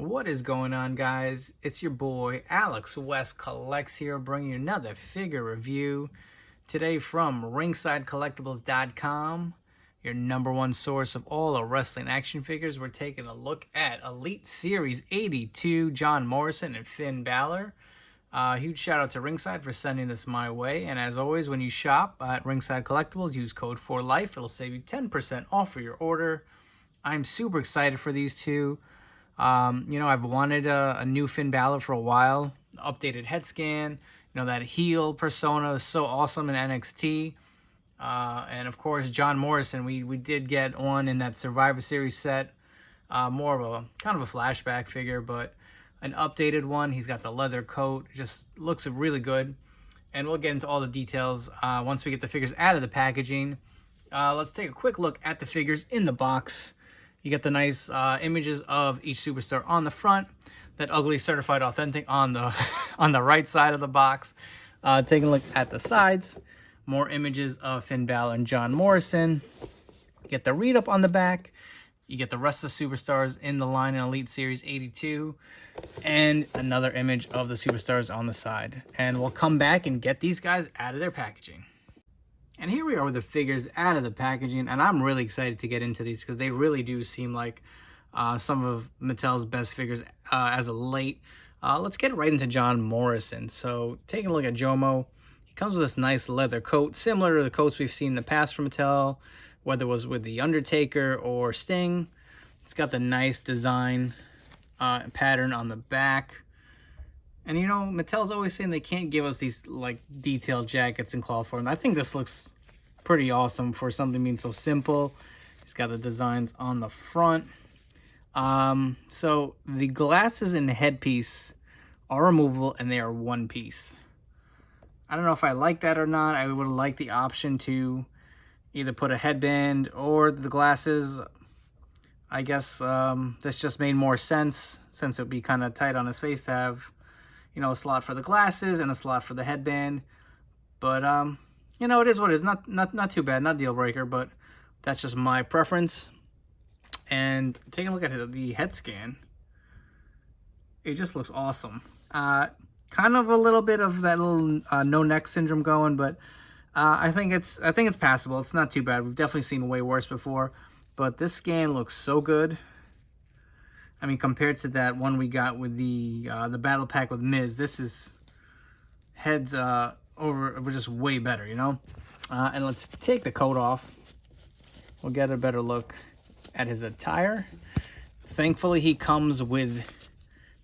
What is going on, guys? It's your boy Alex West Collects here, bringing you another figure review today from ringsidecollectibles.com, your #1 source of all the wrestling action figures. We're taking a look at Elite Series 82 John Morrison and Finn Balor. Huge shout out to Ringside for sending this my way. And as always, when you shop at Ringside Collectibles, use code 4LIFE. It'll save you 10% off for your order. I'm super excited for these two. I've wanted a new Finn Balor for a while. Updated head scan. That heel persona is so awesome in NXT. And of course, John Morrison, we did get one in that Survivor Series set. More of a kind of a flashback figure, but an updated one. He's got the leather coat. Just looks really good. And we'll get into all the details once we get the figures out of the packaging. Let's take a quick look at the figures in the box. You get the nice images of each superstar on the front. That ugly certified authentic on the on the right side of the box. Taking a look at the sides. More images of Finn Balor and John Morrison. You get the read up on the back. You get the rest of the superstars in the line in Elite Series 82. And another image of the superstars on the side. And we'll come back and get these guys out of their packaging. And here we are with the figures out of the packaging, and I'm really excited to get into these because they really do seem like some of Mattel's best figures as of late. Let's get right into John Morrison. So taking a look at Jomo, he comes with this nice leather coat, similar to the coats we've seen in the past from Mattel, whether it was with The Undertaker or Sting. It's got the nice design pattern on the back. And Mattel's always saying they can't give us these like detailed jackets in cloth form. I think this looks pretty awesome for something being so simple. He's got the designs on the front. So the glasses and the headpiece are removable and they are one piece. I don't know if I like that or not. I would like the option to either put a headband or the glasses. I guess this just made more sense since it would be kind of tight on his face to have a slot for the glasses and a slot for the headband. But it is what it is. Not too bad, not deal breaker, but that's just my preference. And taking a look at the head scan, it just looks awesome. Kind of a little bit of that little no neck syndrome going, but I think it's passable. It's not too bad. We've definitely seen way worse before, but this scan looks so good. I mean, compared to that one we got with the battle pack with Miz, this is heads over just way better, And let's take the coat off. We'll get a better look at his attire. Thankfully, he comes with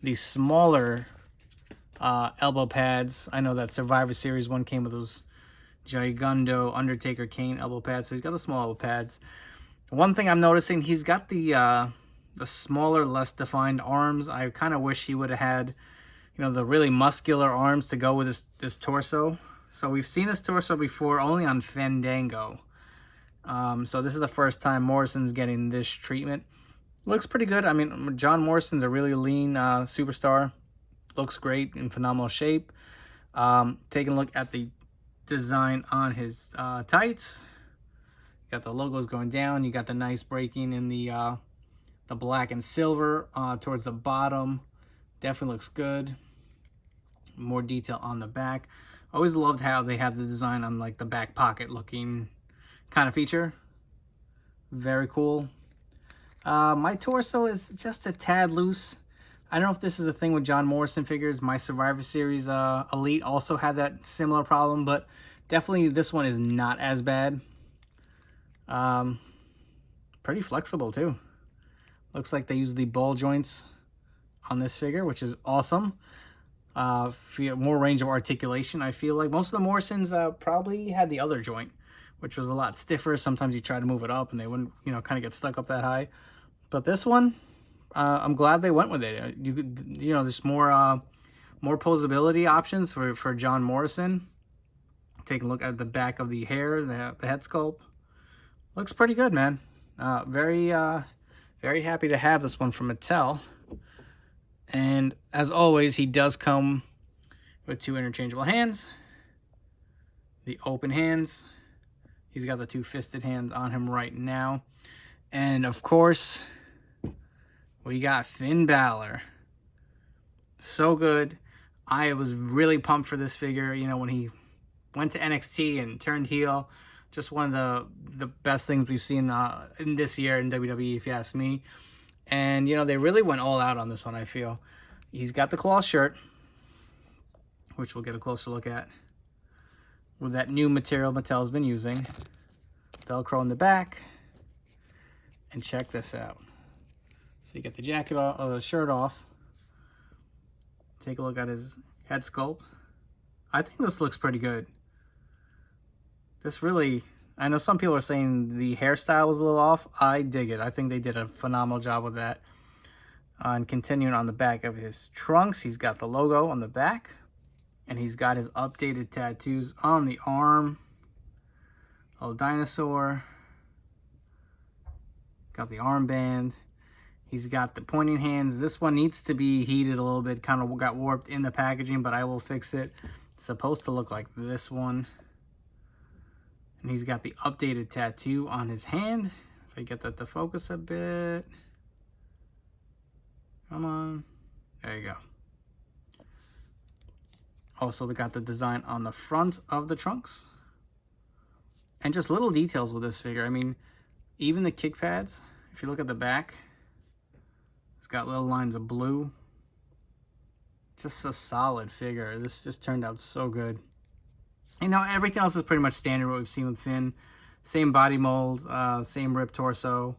the smaller elbow pads. I know that Survivor Series one came with those Gigundo, Undertaker, Kane elbow pads, so he's got the small elbow pads. One thing I'm noticing, he's got the smaller, less defined arms. I kind of wish he would have had, the really muscular arms to go with this torso. So we've seen this torso before, only on Fandango. So this is the first time Morrison's getting this treatment. Looks pretty good. I mean, John Morrison's a really lean superstar. Looks great, in phenomenal shape. Taking a look at the design on his tights. You got the logos going down. You got the nice breaking in the black and silver towards the bottom. Definitely looks good. More detail on the back. Always loved how they have the design on like the back pocket looking kind of feature. Very cool. My torso is just a tad loose. I don't know if this is a thing with John Morrison figures. My Survivor Series Elite also had that similar problem, but definitely this one is not as bad. Pretty flexible too. Looks like they use the ball joints on this figure, which is awesome. More range of articulation, I feel like. Most of the Morrisons probably had the other joint, which was a lot stiffer. Sometimes you try to move it up and they wouldn't, kind of get stuck up that high. But this one, I'm glad they went with it. There's more posability options for John Morrison. Take a look at the back of the hair, the head sculpt. Looks pretty good, man. Very happy to have this one from Mattel. And as always, he does come with 2 interchangeable hands. The open hands. He's got the 2 fisted hands on him right now. And of course, we got Finn Balor. So good. I was really pumped for this figure. You know, when he went to NXT and turned heel, just one of the best things we've seen in this year in WWE, if you ask me. And, you know, they really went all out on this one, I feel. He's got the cloth shirt, which we'll get a closer look at, with that new material Mattel's been using. Velcro in the back. And check this out. So you get the jacket off, the shirt off. Take a look at his head sculpt. I think this looks pretty good. This really, I know some people are saying the hairstyle was a little off. I dig it. I think they did a phenomenal job with that. And continuing on the back of his trunks, he's got the logo on the back. And he's got his updated tattoos on the arm. A little dinosaur. Got the armband. He's got the pointing hands. This one needs to be heated a little bit. Kind of got warped in the packaging, but I will fix it. It's supposed to look like this one. And he's got the updated tattoo on his hand. If I get that to focus a bit. Come on. There you go. Also, they got the design on the front of the trunks. And just little details with this figure. I mean, even the kick pads, if you look at the back, it's got little lines of blue. Just a solid figure. This just turned out so good. You know, everything else is pretty much standard what we've seen with Finn. Same body mold, same rib torso.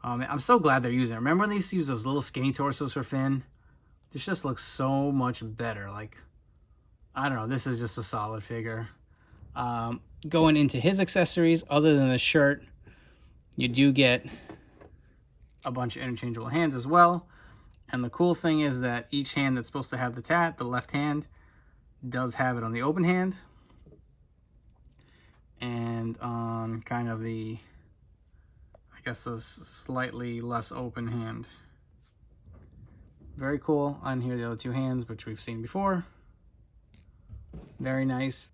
I'm so glad they're using it. Remember when they used to use those little skinny torsos for Finn? This just looks so much better. Like, I don't know. This is just a solid figure. Going into his accessories, other than the shirt, you do get a bunch of interchangeable hands as well. And the cool thing is that each hand that's supposed to have the tat, the left hand, does have it on the open hand. And on kind of the, I guess, the slightly less open hand. Very cool. On here, the other two hands, which we've seen before. Very nice.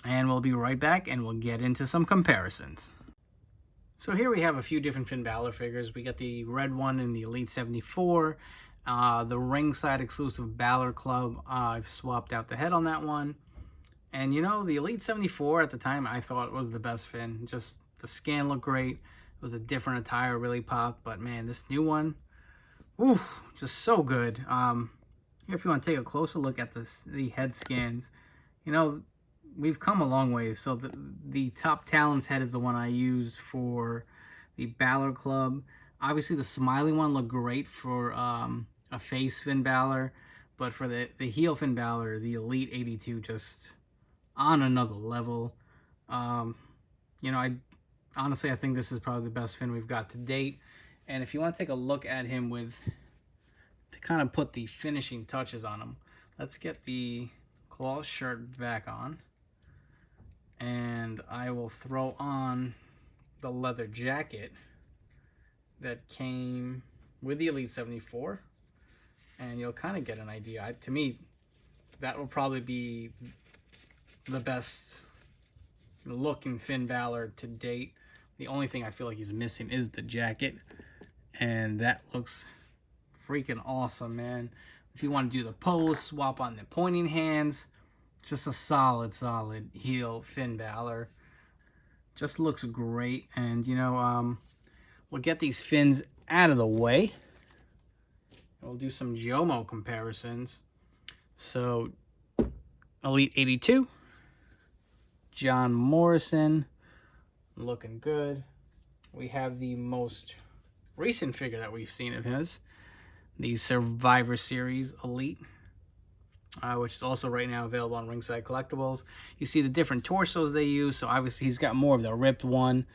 And we'll be right back and we'll get into some comparisons. So here we have a few different Finn Balor figures. We got the red one in the Elite 74. The ringside exclusive Balor Club. I've swapped out the head on that one. And you know, the Elite 74 at the time, I thought was the best Finn. Just the scan looked great. It was a different attire, really popped. But man, this new one, whew, just so good. If you want to take a closer look at the head scans, you know, we've come a long way. So the top Talon's head is the one I used for the Balor Club. Obviously, the smiley one looked great for a face Finn Balor. But for the heel Finn Balor, the Elite 82 just on another level. You know, honestly, I think this is probably the best Finn we've got to date. And if you want to take a look at him to kind of put the finishing touches on him, let's get the cloth shirt back on. And I will throw on the leather jacket that came with the Elite 74. And you'll kind of get an idea. To me, that will probably be the best looking Finn Balor to date. The only thing I feel like he's missing is the jacket. And that looks freaking awesome, man. If you want to do the pose, swap on the pointing hands. Just a solid heel Finn Balor. Just looks great. And, you know, we'll get these fins out of the way. We'll do some Jomo comparisons. So, Elite 82. John Morrison. Looking good. We have the most recent figure that we've seen of his. The Survivor Series Elite. Which is also right now available on Ringside Collectibles. You see the different torsos they use. So obviously he's got more of the ripped one.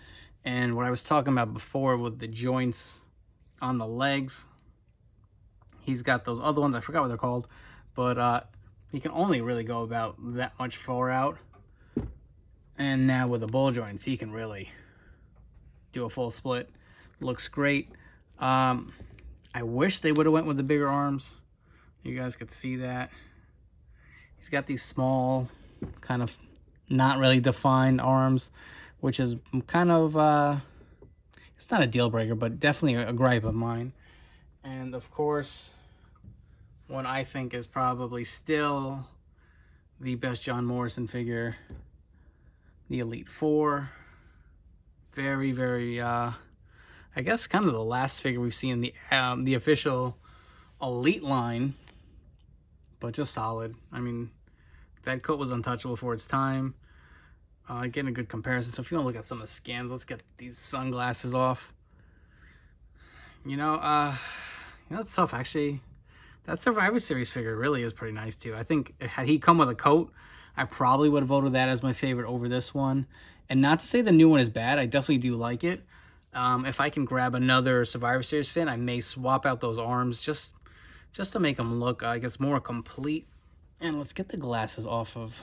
And what I was talking about before with the joints on the legs. He's got those other ones. I forgot what they're called. But he can only really go about that much far out. And now with the ball joints, he can really do a full split. Looks great. I wish they would have went with the bigger arms. You guys could see that. He's got these small, kind of not really defined arms, which is kind of, it's not a deal breaker, but definitely a gripe of mine. And of course, what I think is probably still the best John Morrison figure, the Elite Four. Very, very, I guess kind of the last figure we've seen in the official Elite line, but just solid. I mean, that coat was untouchable for its time. Getting a good comparison. So if you want to look at some of the scans, let's get these sunglasses off. It's tough actually. That Survivor Series figure really is pretty nice too. I think had he come with a coat, I probably would have voted that as my favorite over this one. And not to say the new one is bad, I definitely do like it. If I can grab another Survivor Series fin, I may swap out those arms just to make them look, I guess, more complete. And let's get the glasses off of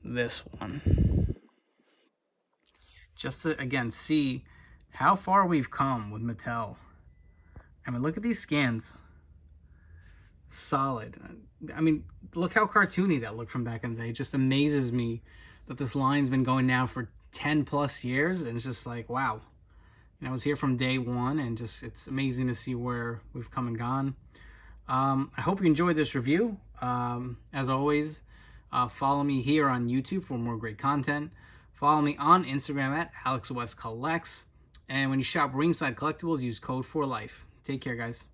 this one. Just to, again, see how far we've come with Mattel. I mean, look at these scans. Solid. I mean, look how cartoony that looked from back in the day. It just amazes me that this line's been going now for 10 plus years, and it's just like, wow. I was here from day one, and just it's amazing to see where we've come and gone. I hope you enjoyed this review. As always, follow me here on YouTube for more great content. Follow me on Instagram at AlexWestCollects. And when you shop Ringside Collectibles, use code 4LIFE. Take care, guys.